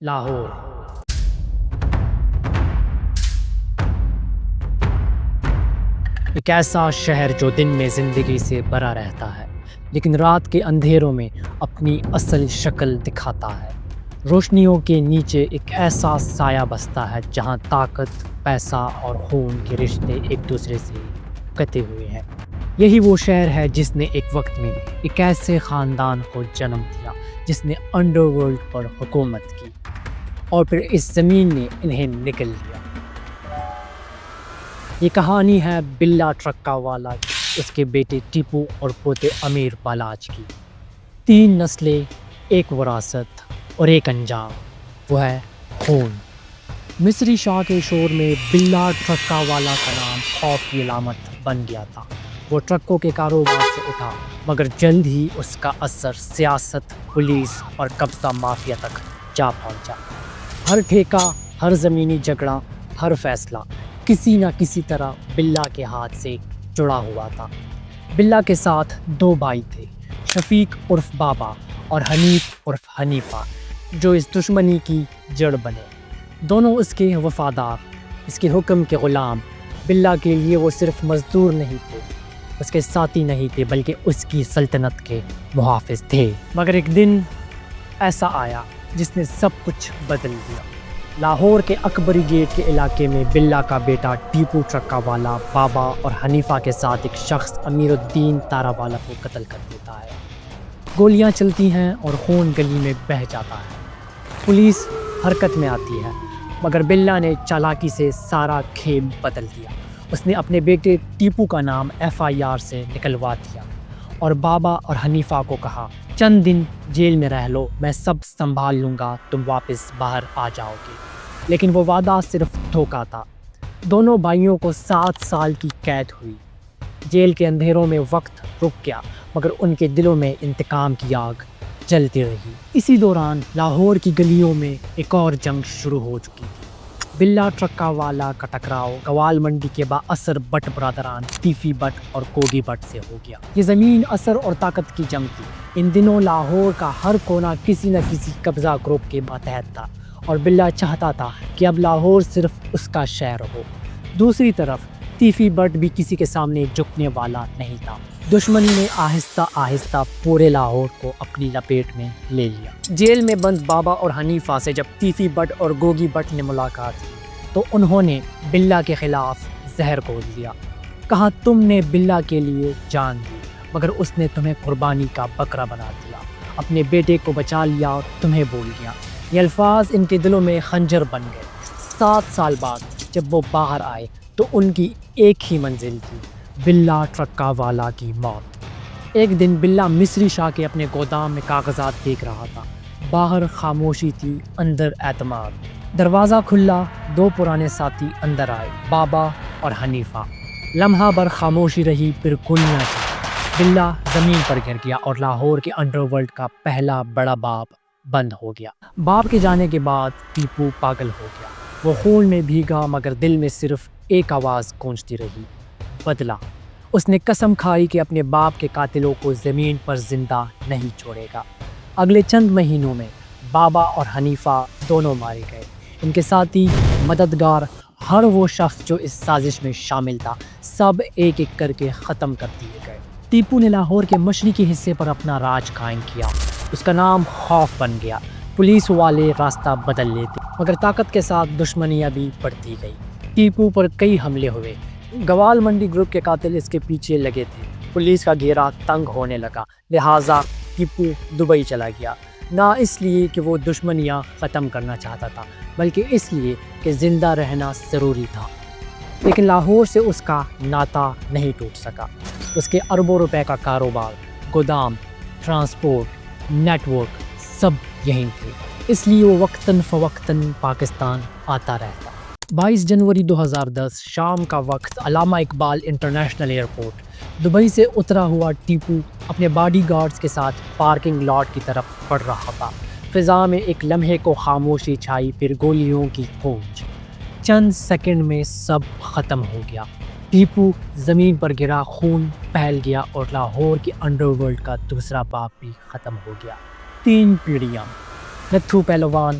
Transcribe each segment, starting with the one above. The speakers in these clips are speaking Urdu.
لاہور ایک ایسا شہر جو دن میں زندگی سے بھرا رہتا ہے لیکن رات کے اندھیروں میں اپنی اصل شکل دکھاتا ہے۔ روشنیوں کے نیچے ایک ایسا سایہ بستا ہے جہاں طاقت، پیسہ اور خون کے رشتے ایک دوسرے سے کتے ہوئے ہیں۔ یہی وہ شہر ہے جس نے ایک وقت میں ایک ایسے خاندان کو جنم دیا جس نے انڈر ورلڈ پر حکومت کی اور پھر اس زمین نے انہیں نگل لیا۔ یہ کہانی ہے بلا ٹرکا والا کی، اس کے بیٹے ٹیپو اور پوتے امیر بالاج کی۔ 3 نسلیں، ایک وراثت اور ایک انجام، وہ ہے خون۔ مصری شاہ کے شور میں بلا ٹرکا والا کا نام خوف کی علامت بن گیا تھا۔ وہ ٹرکوں کے کاروبار سے اٹھا مگر جلد ہی اس کا اثر سیاست، پولیس اور قبضہ مافیا تک جا پہنچا۔ ہر ٹھیکہ، ہر زمینی جھگڑا، ہر فیصلہ کسی نہ کسی طرح بلا کے ہاتھ سے جڑا ہوا تھا۔ بلا کے ساتھ 2 بھائی تھے، شفیق عرف بابا اور حنیف عرف حنیفہ، جو اس دشمنی کی جڑ بنے۔ دونوں اس کے وفادار، اس کے حکم کے غلام۔ بلا کے لیے وہ صرف مزدور نہیں تھے، اس کے ساتھی نہیں تھے، بلکہ اس کی سلطنت کے محافظ تھے۔ مگر ایک دن ایسا آیا جس نے سب کچھ بدل دیا۔ لاہور کے اکبری گیٹ کے علاقے میں بلا کا بیٹا ٹیپو ٹرکا والا بابا اور حنیفہ کے ساتھ ایک شخص امیر الدین تارا والا کو قتل کر دیتا ہے۔ گولیاں چلتی ہیں اور خون گلی میں بہہ جاتا ہے۔ پولیس حرکت میں آتی ہے مگر بلا نے چالاکی سے سارا کھیل بدل دیا۔ اس نے اپنے بیٹے ٹیپو کا نام FIR سے نکلوا دیا اور بابا اور حنیفہ کو کہا، چند دن جیل میں رہ لو، میں سب سنبھال لوں گا، تم واپس باہر آ جاؤ گے۔ لیکن وہ وعدہ صرف دھوکہ تھا۔ دونوں بھائیوں کو 7 سال کی قید ہوئی۔ جیل کے اندھیروں میں وقت رک گیا مگر ان کے دلوں میں انتقام کی آگ جلتی رہی۔ اسی دوران لاہور کی گلیوں میں ایک اور جنگ شروع ہو چکی تھی۔ بلا ٹرکا والا کا ٹکراؤ گوال منڈی کے بااثر بٹ برادران ٹیفی بٹ اور کوگی بٹ سے ہو گیا۔ یہ زمین اثر اور طاقت کی جنگ تھی۔ ان دنوں لاہور کا ہر کونا کسی نہ کسی قبضہ گروپ کے ماتحت تھا اور بلا چاہتا تھا کہ اب لاہور صرف اس کا شہر ہو۔ دوسری طرف ٹیفی بٹ بھی کسی کے سامنے جھکنے والا نہیں تھا۔ دشمنی نے آہستہ آہستہ پورے لاہور کو اپنی لپیٹ میں لے لیا۔ جیل میں بند بابا اور حنیفہ سے جب ٹیفی بٹ اور گوگی بٹ نے ملاقات کی تو انہوں نے بلا کے خلاف زہر گھول دیا۔ کہا، تم نے بلا کے لیے جان دی مگر اس نے تمہیں قربانی کا بکرا بنا دیا، اپنے بیٹے کو بچا لیا اور تمہیں بھول گیا۔ یہ الفاظ ان کے دلوں میں خنجر بن گئے۔ 7 سال بعد جب وہ باہر آئے تو ان کی ایک ہی منزل تھی، بلا ٹرکا والا کی موت۔ ایک دن بلا مصری شاہ کے اپنے گودام میں کاغذات دیکھ رہا تھا۔ باہر خاموشی تھی، اندر اعتماد۔ دروازہ کھلا، 2 پرانے ساتھی اندر آئے، بابا اور حنیفہ۔ لمحہ بھر خاموشی رہی، پھر گولیاں چلی۔ بلا زمین پر گر گیا اور لاہور کے انڈر ورلڈ کا پہلا بڑا باب بند ہو گیا۔ باپ کے جانے کے بعد ٹیپو پاگل ہو گیا۔ وہ خون میں بھیگا مگر دل میں صرف ایک آواز گونجتی رہی، بدلہ۔ اس نے قسم کھائی کہ اپنے باپ کے قاتلوں کو زمین پر زندہ نہیں چھوڑے گا۔ اگلے چند مہینوں میں بابا اور حنیفہ دونوں مارے گئے۔ ان کے ساتھی، مددگار، ہر وہ شخص جو اس سازش میں شامل تھا، سب ایک ایک کر کے ختم کر دیے گئے۔ ٹیپو نے لاہور کے مشرقی حصے پر اپنا راج قائم کیا۔ اس کا نام خوف بن گیا۔ پولیس والے راستہ بدل لیتے مگر طاقت کے ساتھ دشمنیاں بھی بڑھتی گئی۔ ٹیپو پر کئی حملے ہوئے۔ گوال منڈی گروپ کے قاتل اس کے پیچھے لگے تھے۔ پولیس کا گھیرا تنگ ہونے لگا، لہٰذا ٹیپو دبئی چلا گیا، نہ اس لیے کہ وہ دشمنیاں ختم کرنا چاہتا تھا بلکہ اس لیے کہ زندہ رہنا ضروری تھا۔ لیکن لاہور سے اس کا ناتا نہیں ٹوٹ سکا۔ اس کے اربوں روپے کا کاروبار، گودام، ٹرانسپورٹ، نیٹ ورک سب یہیں تھے، اس لیے وہ وقتاً فوقتاً پاکستان آتا رہتا۔ 22 جنوری 2010 شام کا وقت، علامہ اقبال انٹرنیشنل ایئرپورٹ۔ دبئی سے اترا ہوا ٹیپو اپنے باڈی گارڈز کے ساتھ پارکنگ لاٹ کی طرف بڑھ رہا تھا۔ فضا میں ایک لمحے کو خاموشی چھائی، پھر گولیوں کی گونج۔ چند سیکنڈ میں سب ختم ہو گیا۔ ٹیپو زمین پر گرا، خون پھیل گیا اور لاہور کے انڈر ورلڈ کا دوسرا باب بھی ختم ہو گیا۔ 3 پیڑھیاں، نتھو پہلوان،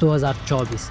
2024